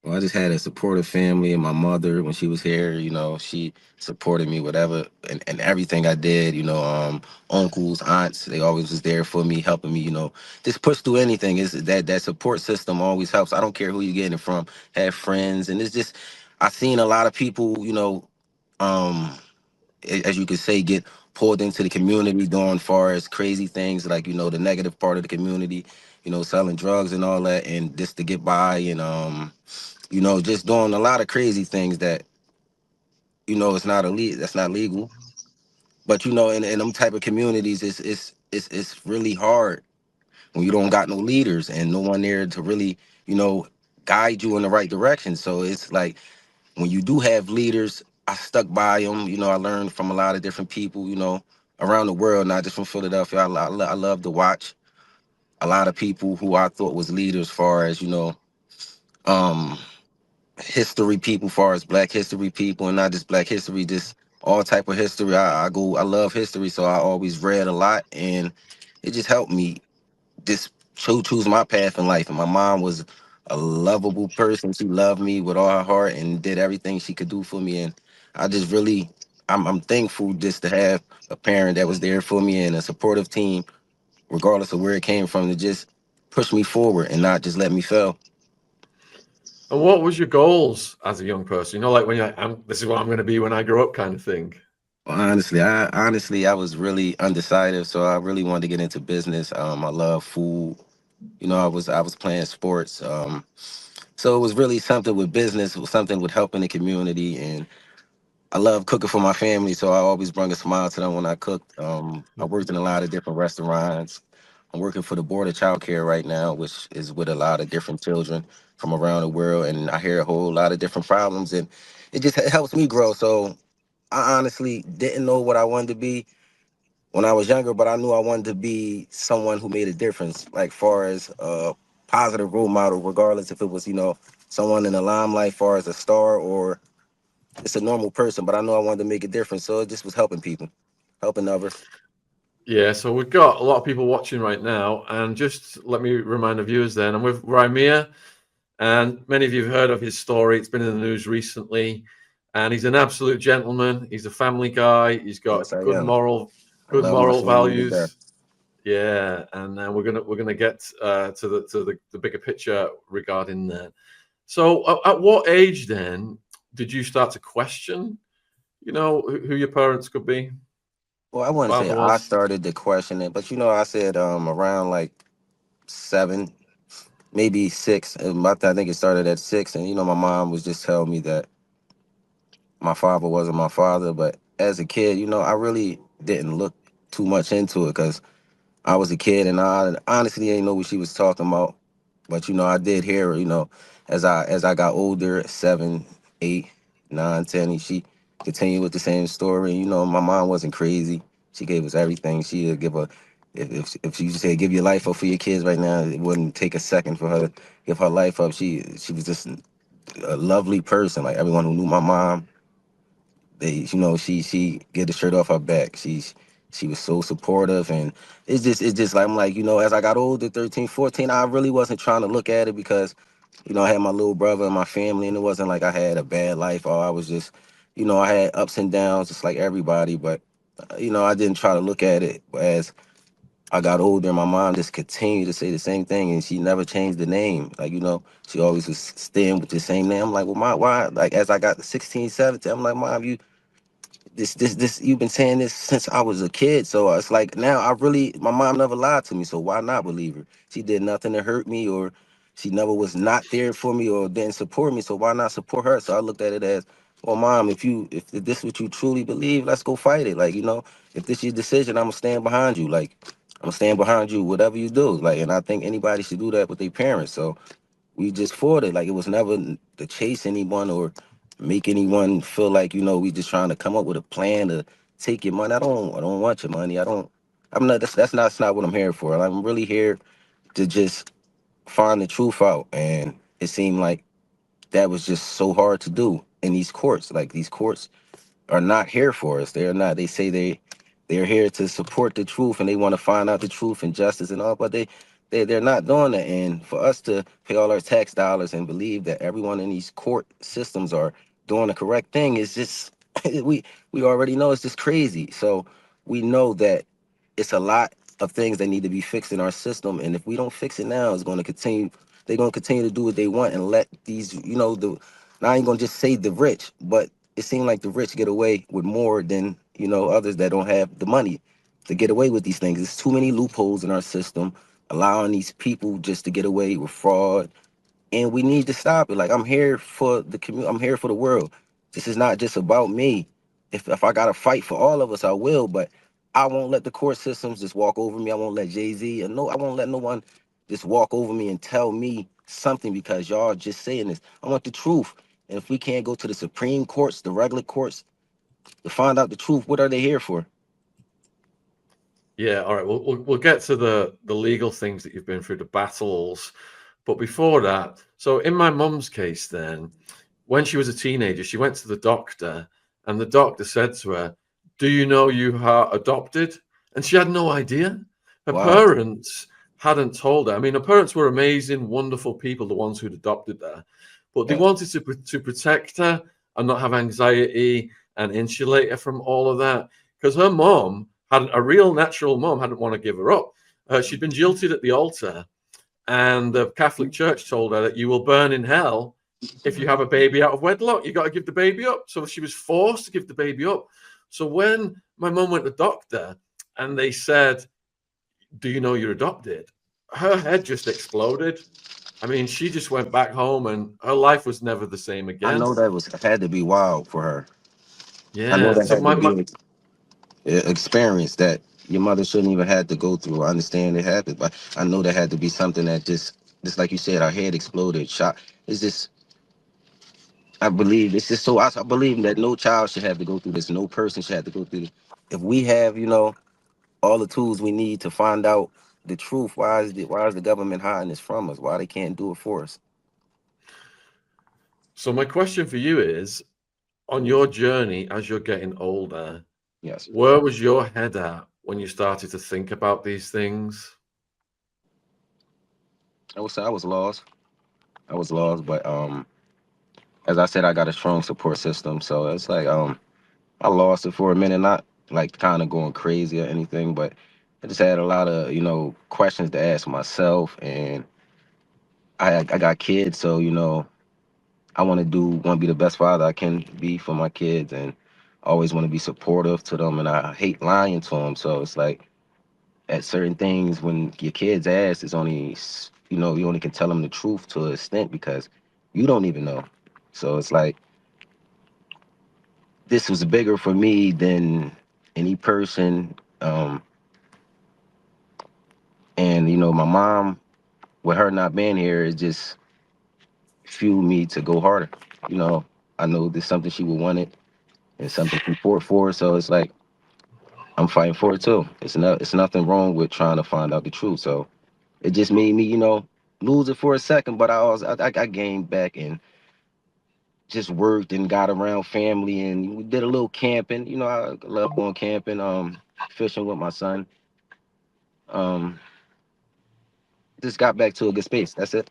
Well, I just had a supportive family, and my mother, when she was here, she supported me, whatever, and everything I did. Uncles, aunts, they always was there for me, helping me. Just push through anything. Is that support system always helps. I don't care who you're getting it from. Have friends, and it's just I seen a lot of people, um, as you could say, get pulled into the community doing far as crazy things like the negative part of the community, selling drugs and all that, and just to get by and just doing a lot of crazy things that it's not illegal, that's not legal. But in them type of communities, it's really hard when you don't got no leaders and no one there to really you know guide you in the right direction. So it's like when you do have leaders, I stuck by them. I learned from a lot of different people. Around the world, not just from Philadelphia. I love to watch a lot of people who I thought was leaders, far as um history people, far as Black history people, and not just Black history, just all type of history. I love history, so I always read a lot, and it just helped me just choose my path in life. And my mom was a lovable person. She loved me with all her heart and did everything she could do for me. And I just really, I'm thankful just to have a parent that was there for me and a supportive team, regardless of where it came from, to just push me forward and not just let me fail. And what was your goals as a young person? Like when you're like, this is what I'm going to be when I grow up, kind of thing. Honestly, I was really undecided, so I really wanted to get into business. I love food. I was playing sports. So it was really something with business, it was something with helping the community, and I love cooking for my family, so I always bring a smile to them when I cooked. I worked in a lot of different restaurants. I'm working for the Board of Child Care right now, which is with a lot of different children from around the world, and I hear a whole lot of different problems, and it just helps me grow. So I honestly didn't know what I wanted to be when I was younger, but I knew I wanted to be someone who made a difference, like far as a positive role model, regardless if it was, someone in the limelight, far as a star or just a normal person. But I knew I wanted to make a difference, so it just was helping people, helping others. Yeah, so we've got a lot of people watching right now, and just let me remind the viewers then, I'm with Raimir, and many of you have heard of his story. It's been in the news recently, and he's an absolute gentleman. He's a family guy. He's got Yes, I am. I good love my moral family to death. values. Yeah, and we're gonna get to the bigger picture regarding that. So, at what age then did you start to question, who your parents could be, Well, I wouldn't say father I was? started to question it, but I said around like 7, maybe 6. I think it started at 6, and my mom was just telling me that my father wasn't my father. But as a kid, I really didn't look too much into it because I was a kid and I honestly didn't know what she was talking about. But I did hear her, as I got older, 7, 8, 9, 10, and she continued with the same story. My mom wasn't crazy. She gave us everything. She would give a if she said give your life up for your kids right now, it wouldn't take a second for her to give her life up. She was just a lovely person. Like everyone who knew my mom, she get the shirt off her back. She was so supportive, and it's just like I'm like, as I got older, 13, 14, I really wasn't trying to look at it because I had my little brother and my family, and it wasn't like I had a bad life, or I was just I had ups and downs just like everybody. But I didn't try to look at it as I got older, and my mom just continued to say the same thing, and she never changed the name. Like, she always was staying with the same name. I'm like, well, mom, why? Like, as I got to 16, 17, I'm like, mom, this you've been saying this since I was a kid. So it's like now my mom never lied to me, so why not believe her? She did nothing to hurt me, or she never was not there for me or didn't support me, so why not support her? So I looked at it as, well, mom, if this is what you truly believe, let's go fight it. Like, if this is your decision, I'm gonna stand behind you. Like, I'm gonna stand behind you whatever you do. Like, and I think anybody should do that with their parents. So we just fought it. Like, it was never to chase anyone or make anyone feel like we just trying to come up with a plan to take your money. I don't want your money. I'm not. That's not what I'm here for. I'm really here to just find the truth out. And it seemed like that was just so hard to do in these courts. Like, these courts are not here for us. They're not. They say they're here to support the truth and they want to find out the truth and justice and all, but they they're not doing that. And for us to pay all our tax dollars and believe that everyone in these court systems are doing the correct thing is just we we already know it's just crazy. So we know that it's a lot of things that need to be fixed in our system, and if we don't fix it now, it's going to continue. They're going to continue to do what they want and let these, the now I ain't going to just say the rich, but it seems like the rich get away with more than others that don't have the money to get away with these things. There's too many loopholes in our system, allowing these people just to get away with fraud, and we need to stop it. Like, I'm here for the community. I'm here for the world. This is not just about me. If I gotta fight for all of us, I will. But I won't let the court systems just walk over me. I won't let Jay-Z and no. I won't let no one just walk over me and tell me something because y'all just saying this. I want the truth. And if we can't go to the Supreme Courts, the regular courts, to find out the truth, what are they here for? Yeah, all right. We'll get to the legal things that you've been through, the battles, but before that, so in my mum's case, then when she was a teenager, she went to the doctor, and the doctor said to her, "Do you know you are adopted?" And she had no idea. Her Wow. parents hadn't told her. I mean, her parents were amazing, wonderful people, the ones who'd adopted her, but they Yes. wanted to protect her and not have anxiety and insulate her from all of that because her mom had a real natural mom hadn't want to give her up. She'd been jilted at the altar, and the Catholic Church told her that you will burn in hell if you have a baby out of wedlock. You got to give the baby up. So she was forced to give the baby up. So when my mum went to the doctor and they said, "Do you know you're adopted?" her head just exploded. I mean, she just went back home and her life was never the same I again. know that was had to be wild for her. I know Yeah. that So had to my, be my an experience that your mother shouldn't even had to go through. I understand it happened, but I know that had to be something that just like you said, our head exploded, shot. It's just, I believe it's just so. I believe that no child should have to go through this. No person should have to go through this. If we have, all the tools we need to find out the truth, why is the government hiding this from us? Why they can't do it for us? so my question for you is, on your journey as you're getting older, Yes, where was your head at when you started to think about these things? I would say I was lost. I was lost, but as I said, I got a strong support system. So it's like I lost it for a minute, not like kind of going crazy or anything, but I just had a lot of, questions to ask myself. And I got kids, so, I want to be the best father I can be for my kids, and always want to be supportive to them. And I hate lying to them. So it's like at certain things, when your kids ask, it's only, you only can tell them the truth to an extent because you don't even know. So it's like, this was bigger for me than any person. And my mom, with her not being here, it just fueled me to go harder. You know, I know there's something she would want it and something she fought for. So it's like I'm fighting for it too. It's nothing wrong with trying to find out the truth. So it just made me, lose it for a second, but I gained back and just worked and got around family, and we did a little camping. I love going camping, fishing with my son. Um, just got back to a good space. That's it.